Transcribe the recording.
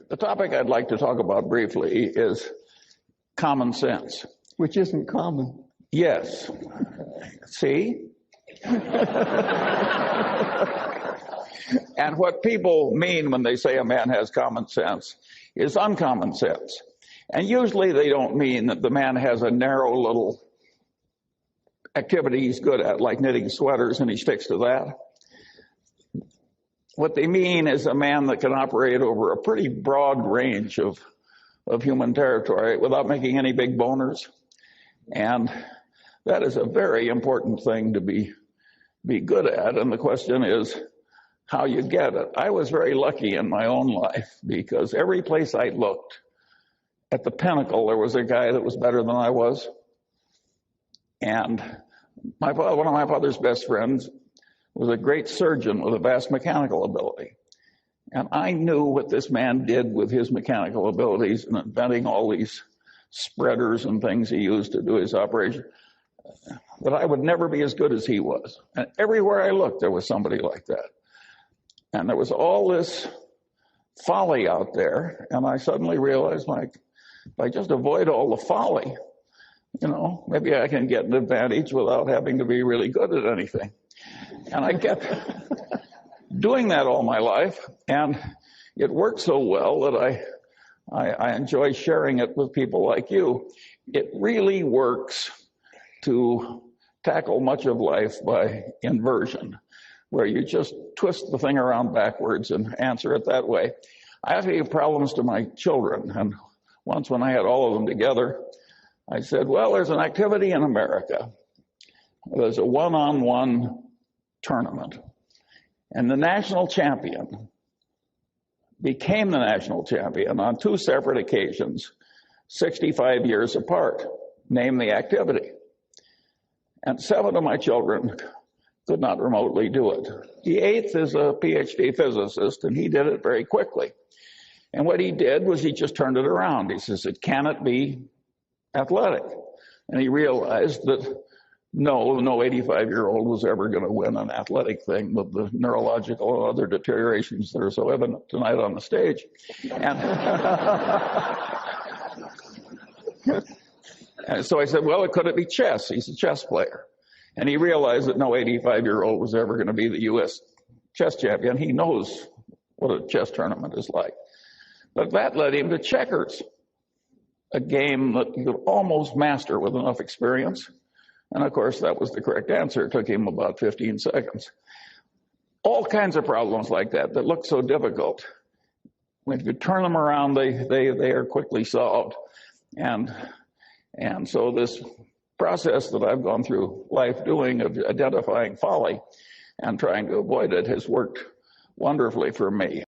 The topic I'd like to talk about briefly is common sense. Which isn't common. Yes. See? And what people mean when they say a man has common sense is uncommon sense. And usually they don't mean that the man has a narrow little activity he's good at, like knitting sweaters, and he sticks to that. What they mean is a man that can operate over a pretty broad range of human territory without making any big boners. And that is a very important thing to be good at. And the question is how you get it. I was very lucky in my own life because every place I looked, at the pinnacle, there was a guy that was better than I was. And one of my father's best friends was a great surgeon with a vast mechanical ability. And I knew what this man did with his mechanical abilities and inventing all these spreaders and things he used to do his operation, that I would never be as good as he was. And everywhere I looked, there was somebody like that. And there was all this folly out there, and I suddenly realized, like, if I just avoid all the folly, maybe I can get an advantage without having to be really good at anything. And I kept doing that all my life, and it worked so well that I enjoy sharing it with people like you. It really works to tackle much of life by inversion, where you just twist the thing around backwards and answer it that way. I have to give problems to my children, and once when I had all of them together, I said, well, there's an activity in America. There's a one-on-one tournament. And the national champion became the national champion on 2 separate occasions, 65 years apart. Name the activity. And 7 of my children could not remotely do it. The 8th is a PhD physicist, and he did it very quickly. And what he did was he just turned it around. He says, can it be athletic? And he realized that no 85-year-old was ever going to win an athletic thing with the neurological and other deteriorations that are so evident tonight on the stage. And so I said, well, could it be chess? He's a chess player. And he realized that no 85-year-old was ever going to be the U.S. chess champion. He knows what a chess tournament is like. But that led him to checkers, a game that you could almost master with enough experience. And of course, that was the correct answer. It took him about 15 seconds. All kinds of problems like that look so difficult. When you turn them around, they are quickly solved. And so this process that I've gone through life doing of identifying folly and trying to avoid it has worked wonderfully for me.